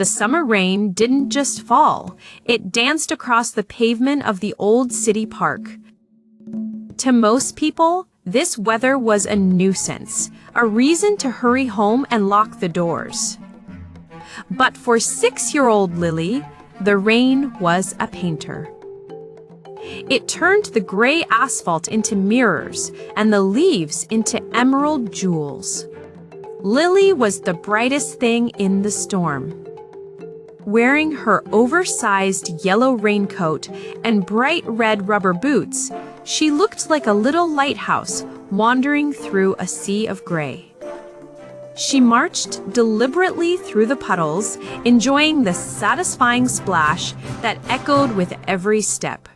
The summer rain didn't just fall, it danced across the pavement of the old city park. To most people, this weather was a nuisance, a reason to hurry home and lock the doors. But for 6-year-old Lily, the rain was a painter. It turned the gray asphalt into mirrors and the leaves into emerald jewels. Lily was the brightest thing in the storm. Wearing her oversized yellow raincoat and bright red rubber boots, she looked like a little lighthouse wandering through a sea of gray. She marched deliberately through the puddles, enjoying the satisfying splash that echoed with every step.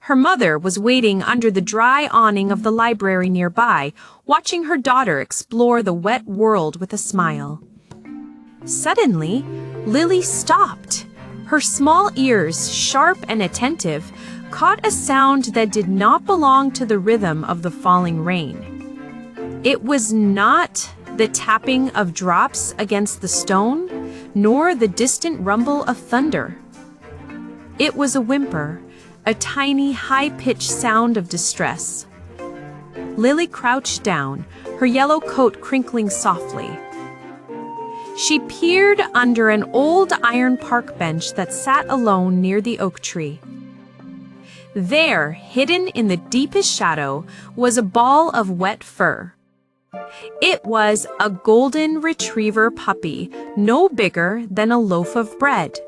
Her mother was waiting under the dry awning of the library nearby, watching her daughter explore the wet world with a smile. Suddenly, Lily stopped. Her small ears, sharp and attentive, caught a sound that did not belong to the rhythm of the falling rain. It was not the tapping of drops against the stone, nor the distant rumble of thunder. It was a whimper, a tiny, high-pitched sound of distress. Lily crouched down, her yellow coat crinkling softly. She peered under an old iron park bench that sat alone near the oak tree. There, hidden in the deepest shadow, was a ball of wet fur. It was a golden retriever puppy, no bigger than a loaf of bread.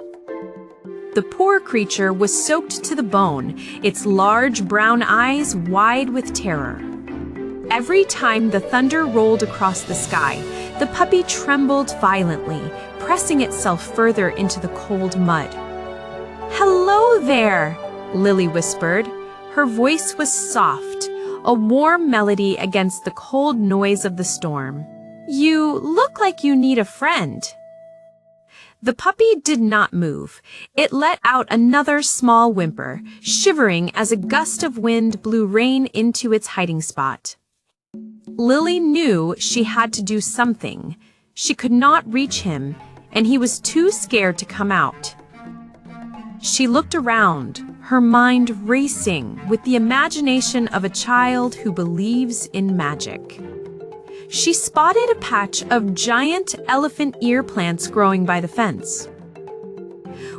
The poor creature was soaked to the bone, its large brown eyes wide with terror. Every time the thunder rolled across the sky, the puppy trembled violently, pressing itself further into the cold mud. "Hello there," Lily whispered. Her voice was soft, a warm melody against the cold noise of the storm. "You look like you need a friend." The puppy did not move. It let out another small whimper, shivering as a gust of wind blew rain into its hiding spot. Lily knew she had to do something. She could not reach him, and he was too scared to come out. She looked around, her mind racing with the imagination of a child who believes in magic. She spotted a patch of giant elephant ear plants growing by the fence.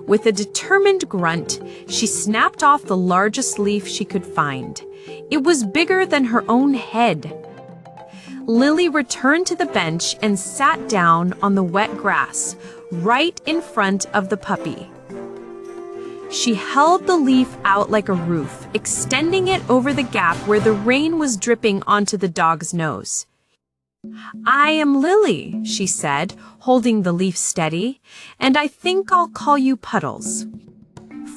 With a determined grunt, she snapped off the largest leaf she could find. It was bigger than her own head. Lily returned to the bench and sat down on the wet grass, right in front of the puppy. She held the leaf out like a roof, extending it over the gap where the rain was dripping onto the dog's nose. "I am Lily," she said, holding the leaf steady, "and I think I'll call you Puddles."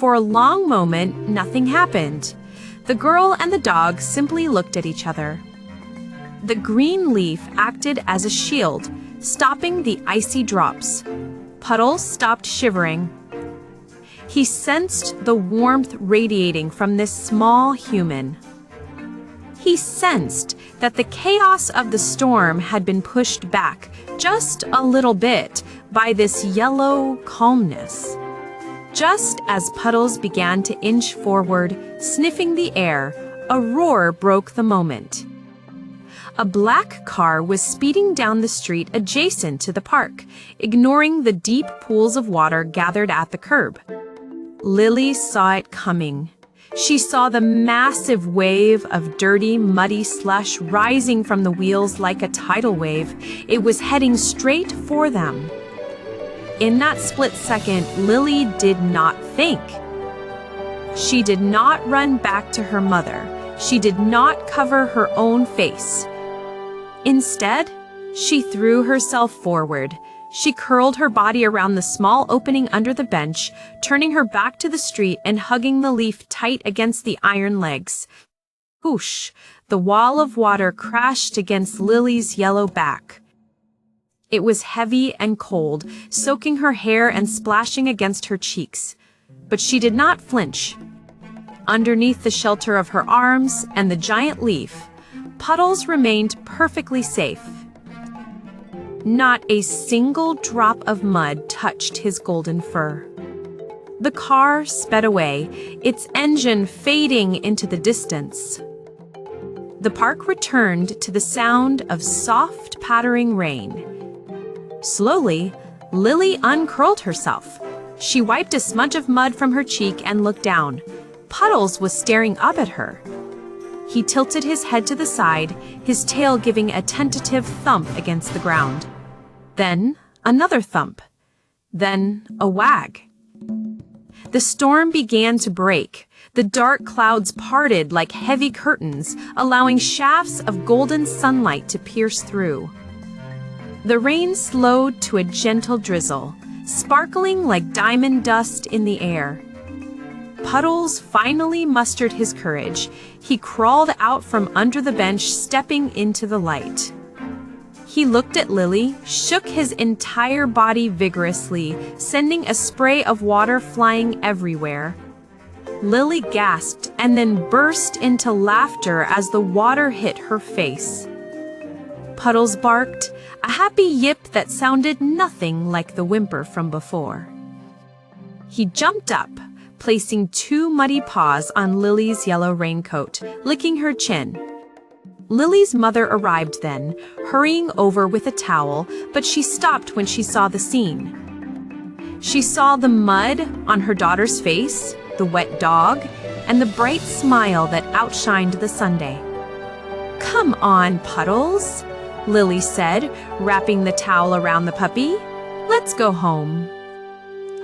For a long moment, nothing happened. The girl and the dog simply looked at each other. The green leaf acted as a shield, stopping the icy drops. Puddles stopped shivering. He sensed the warmth radiating from this small human. He sensed that the chaos of the storm had been pushed back just a little bit by this yellow calmness. Just as Puddles began to inch forward, sniffing the air, a roar broke the moment. A black car was speeding down the street adjacent to the park, ignoring the deep pools of water gathered at the curb. Lily saw it coming. She saw the massive wave of dirty, muddy slush rising from the wheels like a tidal wave. It was heading straight for them. In that split second, Lily did not think. She did not run back to her mother. She did not cover her own face. Instead, she threw herself forward. She curled her body around the small opening under the bench, turning her back to the street and hugging the leaf tight against the iron legs. Whoosh! The wall of water crashed against Lily's yellow back. It was heavy and cold, soaking her hair and splashing against her cheeks. But she did not flinch. Underneath the shelter of her arms and the giant leaf, Puddles remained perfectly safe. Not a single drop of mud touched his golden fur. The car sped away, its engine fading into the distance. The park returned to the sound of soft, pattering rain. Slowly, Lily uncurled herself. She wiped a smudge of mud from her cheek and looked down. Puddles was staring up at her. He tilted his head to the side, his tail giving a tentative thump against the ground. Then another thump. Then a wag. The storm began to break. The dark clouds parted like heavy curtains, allowing shafts of golden sunlight to pierce through. The rain slowed to a gentle drizzle, sparkling like diamond dust in the air. Puddles finally mustered his courage. He crawled out from under the bench, stepping into the light. He looked at Lily, shook his entire body vigorously, sending a spray of water flying everywhere. Lily gasped and then burst into laughter as the water hit her face. Puddles barked, a happy yip that sounded nothing like the whimper from before. He jumped up, placing two muddy paws on Lily's yellow raincoat, licking her chin. Lily's mother arrived then, hurrying over with a towel, but she stopped when she saw the scene. She saw the mud on her daughter's face, the wet dog, and the bright smile that outshined the sundae. "Come on, Puddles," Lily said, wrapping the towel around the puppy. "Let's go home."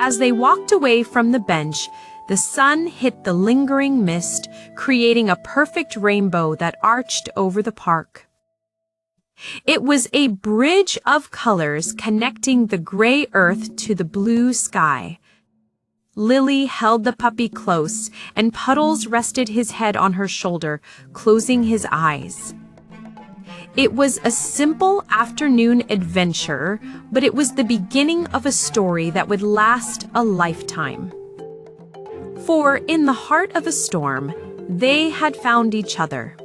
As they walked away from the bench, the sun hit the lingering mist, creating a perfect rainbow that arched over the park. It was a bridge of colors connecting the gray earth to the blue sky. Lily held the puppy close, and Puddles rested his head on her shoulder, closing his eyes. It was a simple afternoon adventure, but it was the beginning of a story that would last a lifetime. For in the heart of a storm, they had found each other.